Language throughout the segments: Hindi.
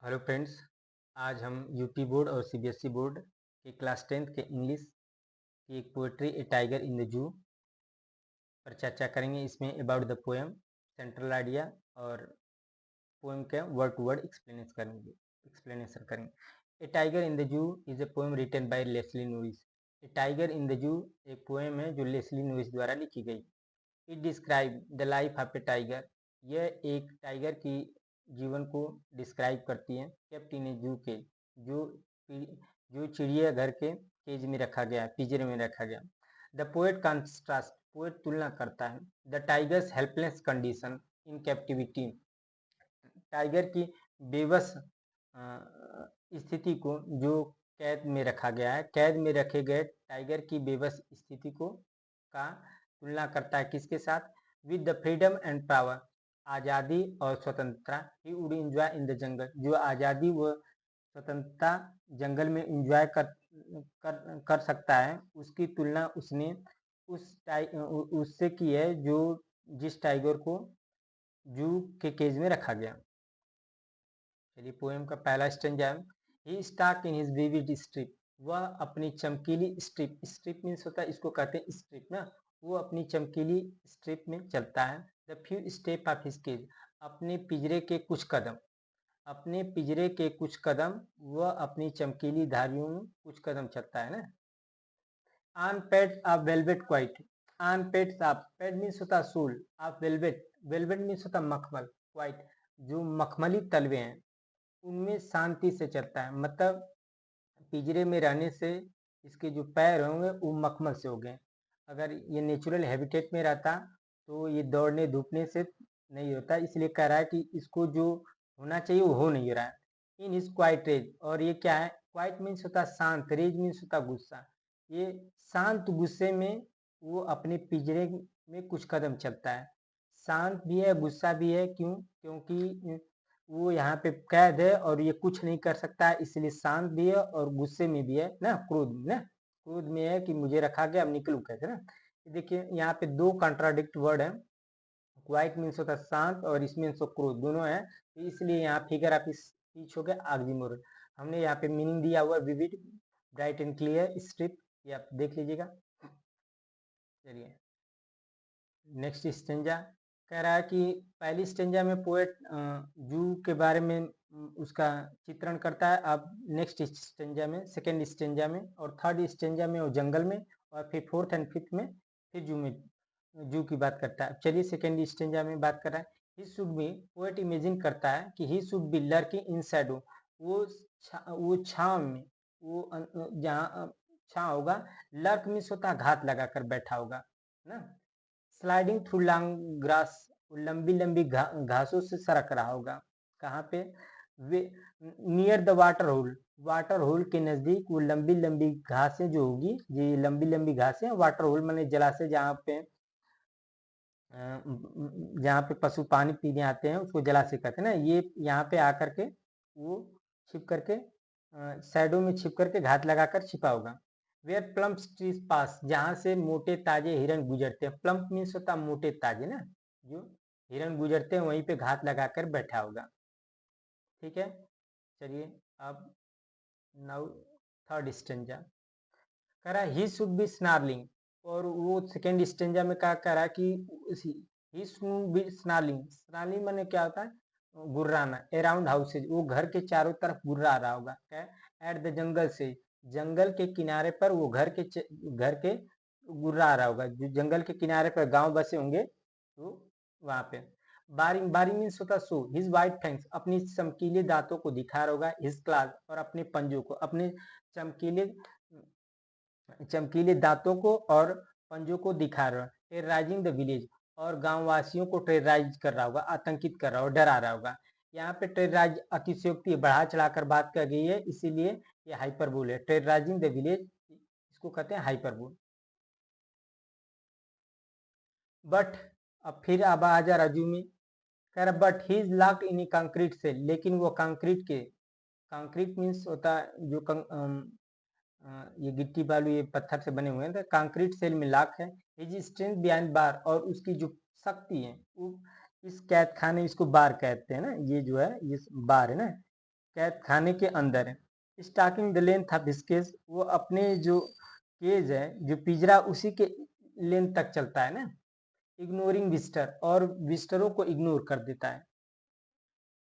Hello friends. आज हम यूपी बोर्ड और सीबीएसई बोर्ड के क्लास 10th के इंग्लिश की एक poetry a tiger in the zoo पर चर्चा करेंगे। इसमें about the poem, central idea और पोएम का वर्ड टू वर्ड एक्सप्लेनेशन करेंगे। A tiger in the zoo is a poem written by Leslie Norris. A tiger in the zoo एक पोएम है जो लेस्ली नोरिस द्वारा लिखी गई। It describe the life of A tiger. यह एक टाइगर की जीवन को डिस्क्राइब करती है। केप्ट इन ए जू के जो जो चिड़ियाघर के केज में रखा गया, पिंजरे में रखा गया। द पोएट कंट्रास्ट, पोएट तुलना करता है the tigers helpless condition in captivity, tiger की बेबस स्थिति को जो कैद में रखा गया है, कैद में रखे गए टाइगर की बेबस स्थिति को का तुलना करता है किसके साथ? With the freedom and power, आज़ादी और स्वतंत्रता। He would enjoy in the jungle, जो आज़ादी व स्वतंत्रता जंगल में एंजॉय कर सकता है, उसकी तुलना उसने उससे की है जो जिस टाइगर को जू के केज में रखा गया। चलिए पोएम का पहला स्टेंजा है। He stalks in his vivid stripe, वह अपनी चमकीली स्ट्रिप, स्ट्रिप मीन्स होता है, इसको कहते हैं स्ट्रिप ना, वो अपनी चमकीली स्ट्रिप में चलता है। The few step of his cage, अपने पिंजरे के कुछ कदम, अपने पिंजरे के कुछ कदम, वह अपनी चमकीली धारियों में कुछ कदम चलता है ना। On pads of velvet quite, on pads of, paid means होता सूल, ऑफ वेलवेट, वेलवेट मीन्स होता मखमल, क्वाइट जो मखमली तलवे हैं उनमें शांति से चलता है। मतलब पिंजरे में रहने से इसके जो पैर होंगे वो मखमल से हो गए। अगर ये नेचुरल हैबिटेट में रहता तो ये दौड़ने धूपने से नहीं होता, इसलिए कह रहा है कि इसको जो होना चाहिए वो हो नहीं रहा है। इन इज क्वाइट रेज, और ये क्या है? क्वाइट मीन्स होता शांत, रेज मीन्स होता गुस्सा। ये शांत गुस्से में वो अपने पिंजरे में कुछ कदम चलता है। शांत भी है, गुस्सा भी है। क्यों? क्योंकि वो यहाँ पे कैद है और ये कुछ नहीं कर सकता है, इसलिए शांत भी है और गुस्से में भी है ना, क्रोध में ना, क्रोध में है कि मुझे रखा गया, अब निकलूं कैसे ना। देखिए यहाँ पे दो कॉन्ट्राडिक्ट वर्ड है, क्वाइट मीन्स होता है शांत और इसमें क्रोध दोनों है, तो इसलिए यहाँ फिगर आप इस स्पीच हो गया ऑक्सीमोरन। हमने यहाँ पे मीनिंग दिया हुआ vivid, bright and clear strip, ये आप देख लीजिएगा। चलिए नेक्स्ट स्टेंजा कह रहा है कि पहली स्टेंजा में पोएट जू के बारे में उसका चित्रण करता है। अब नेक्स्ट स्टेंजा में, सेकेंड स्टेंजा में और थर्ड स्टेंजा में वो जंगल में, और फिर फोर्थ एंड फिफ्थ में फिर जू की बात करता है। चलिए सेकेंड स्टेंजा में बात कर रहा है। He should be, poet imagine करता है कि he should be lurking in Shadow, वो छाव में, वो जहाँ छाव होगा, लर्क मीन्स होता है घात लगा कर बैठा होगा ना। स्लाइडिंग थ्रू लॉन्ग ग्रास, लंबी लंबी घासों से सरक रहा होगा। कहाँ पे? वे near the water hole, water hole के नजदीक वो लंबी लंबी घासें जो होगी, ये लंबी लंबी घासें, वाटर होल माने जलाशय, जहाँ पे पशु पानी पीने आते हैं उसको जलाशय कहते हैं ना। ये यहाँ पे आकर के वो छिप करके शैडो में छिप करके घात लगाकर छिपा होगा। वेयर प्लम्प ट्रीज पास, जहाँ से मोटे ताजे हिरन गुजरते हैं। प्लम्प मीन्स होता मोटे ताजे ना, जो हिरन गुजरते हैं वहीं पे घात लगाकर बैठा होगा। ठीक है, चलिए अब नाउ थर्ड स्टेंजा कह रहा है ही शुड बी स्नार्लिंग, और वो सेकेंड स्टेंजा में क्या कह रहा है कि he should be snarling, snarling माने क्या होता है? गुर्राना। अराउंड हाउसेज, वो घर के चारों तरफ गुर्रा रहा होगा। क्या? एट द जंगल से, जंगल के किनारे पर वो घर के गुर्रा रहा होगा। जो जंगल के किनारे पर गांव बसे होंगे तो वहां पे। बारी बारी मीन्स होता सो, हिज वाइट फैंक्स, अपनी चमकीले दांतों को दिखा रहा होगा। हिज क्लास, और अपने पंजों को, अपने चमकीले चमकीले दांतों को और पंजों को दिखा रहा है। टेरराइजिंग द विलेज, और गांव वासियों को टेरराइज कर रहा होगा, आतंकित कर रहा होगा, डरा रहा होगा। यहाँ पे टेरराइज अतिशयोक्ति बढ़ा चढ़ाकर बात कर गई है, इसीलिए ये हाइपरबोल है। टेरराइजिंग द विलेज इसको कहते हैं हाइपरबोल। बट अब फिर अब आ जा रजू में, कह रहा but he is locked in concrete cell, लेकिन वो कंक्रीट के, कंक्रीट मीन्स होता है जो ये गिट्टी बालू ये पत्थर से बने हुए हैं, तो कंक्रीट सेल में लॉक है। हिज स्ट्रेंथ बिहाइंड बार, और उसकी जो शक्ति है वो इस कैद खाने, इसको बार कहते हैं ना, ये जो है ये बार है ना, कैद खाने के अंदर है। Stalking the length of his cage, वो अपने जो केज है, जो पिंजरा, उसी के लेंथ तक चलता है ना। इग्नोरिंग विजिटर, और विजिटरों को इग्नोर कर देता है।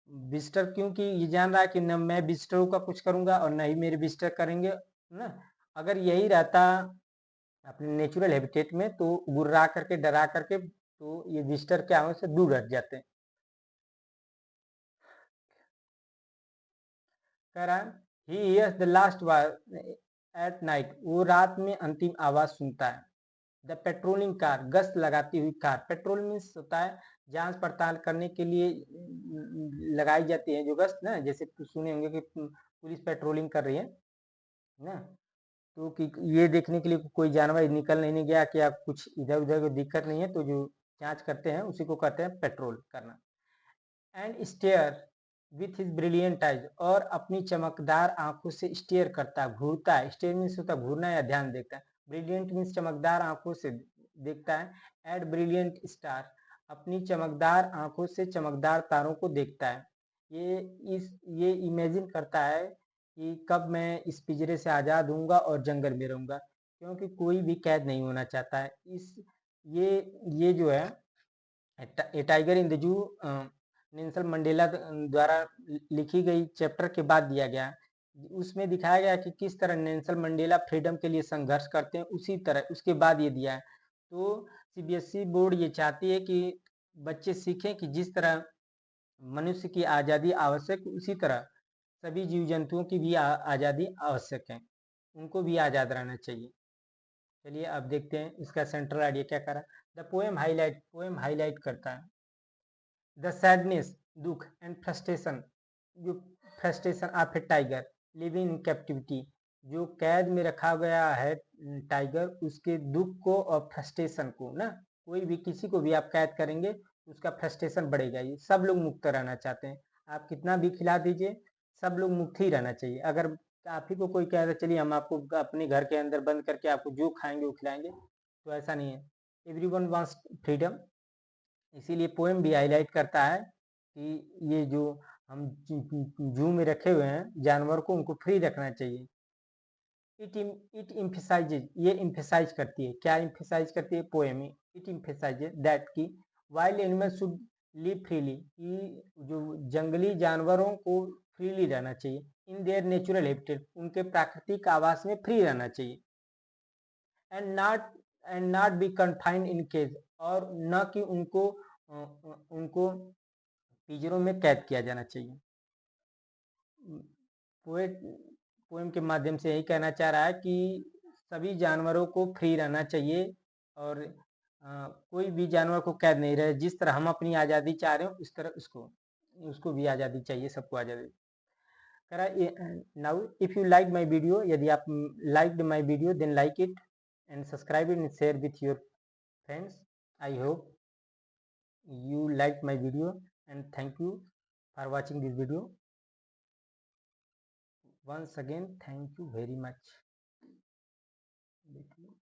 विजिटर, क्योंकि ये जान रहा है कि न मैं विजिटरों का कुछ करूंगा और न ही मेरे विजिटर करेंगे ना। अगर यही रहता अपने नेचुरल हैबिटेट में, तो गुर्रा करके, डरा करके, तो ये विजिटर क्या हो से दूर हट जाते हैं। कह रहा है he hears the last at night, वो रात में अंतिम आवाज सुनता है। द पेट्रोलिंग कार, गश्त लगाती हुई कार। पेट्रोल मीन्स होता है जांच पड़ताल करने के लिए लगाई जाती है जो गश्त ना, जैसे सुने होंगे कि पुलिस पेट्रोलिंग कर रही है ना, तो कि ये देखने के लिए कोई जानवर निकल नहीं गया, कि आप कुछ इधर उधर कोई दिक्कत नहीं है, तो जो जांच करते हैं उसी को कहते हैं पेट्रोल करना। And stare with his brilliant eyes, और अपनी चमकदार आंखों से स्टेयर करता है, घूरता है। स्टेयर मीन्स होता है घूरना या ध्यान देखता है। ब्रिलियंट मीन्स चमकदार आंखों से देखता है। एड ब्रिलियंट स्टार, अपनी चमकदार आंखों से चमकदार तारों को देखता है। ये इमेजिन करता है कि कब मैं इस पिंजरे से आज़ाद होऊंगा और जंगल में रहूंगा, क्योंकि कोई भी कैद नहीं होना चाहता है। ये जो है a tiger in the zoo Nelson Mandela द्वारा लिखी गई चैप्टर के बाद दिया गया। उसमें दिखाया गया कि किस तरह नेल्सन मंडेला फ्रीडम के लिए संघर्ष करते हैं, उसी तरह उसके बाद ये दिया है। तो सीबीएसई बोर्ड ये चाहती है कि बच्चे सीखें कि जिस तरह मनुष्य की आज़ादी आवश्यक, उसी तरह सभी जीव जंतुओं की भी आज़ादी आवश्यक है, उनको भी आज़ाद रहना चाहिए। चलिए अब देखते हैं इसका सेंट्रल आइडिया क्या कर रहा है। द पोएम हाईलाइट करता है द सैडनेस, दुख, एंड फ्रस्ट्रेशन, जो frustration of A tiger living in captivity, जो कैद में रखा गया है टाइगर, उसके दुख को और फ्रस्ट्रेशन को ना। कोई भी, किसी को भी आप कैद करेंगे उसका फ्रस्ट्रेशन बढ़ेगा। ये सब लोग मुक्त रहना चाहते हैं, आप कितना भी खिला दीजिए, सब लोग मुक्त ही रहना चाहिए। अगर आप ही को कोई कह रहा चलिए हम आपको अपने घर के अंदर बंद करके आपको जो खाएंगे वो खिलाएंगे, तो ऐसा नहीं है। Everyone wants freedom. इसीलिए पोएम भी हाईलाइट करता है कि ये जो हम जू में रखे हुए हैं जानवर को, उनको फ्री रखना चाहिए। इट इम्फेसाइजेज, ये इम्फेसाइज करती है, क्या इम्फेसाइज करती है पोएम में? इट इम्फेसाइजेज दैट की wild animals should live freely, कि जो जंगली जानवरों को फ्रीली रहना चाहिए। इन देयर नेचुरल हैबिटेट, उनके प्राकृतिक आवास में फ्री रहना चाहिए। And not be confined in cage, और न कि उनको पिंजरों में कैद किया जाना चाहिए। पोएट पोएम के माध्यम से यही कहना चाह रहा है कि सभी जानवरों को फ्री रहना चाहिए, और कोई भी जानवर को कैद नहीं रहे। जिस तरह हम अपनी आज़ादी चाह रहे हो, उस तरह उसको उसको भी आज़ादी चाहिए, सबको आज़ादी। कह रहा है now if you like my video, यदि आप like my video then like it and subscribe it and share with your friends. I hope you liked my video, and thank you for watching this video. Once again, thank you very much.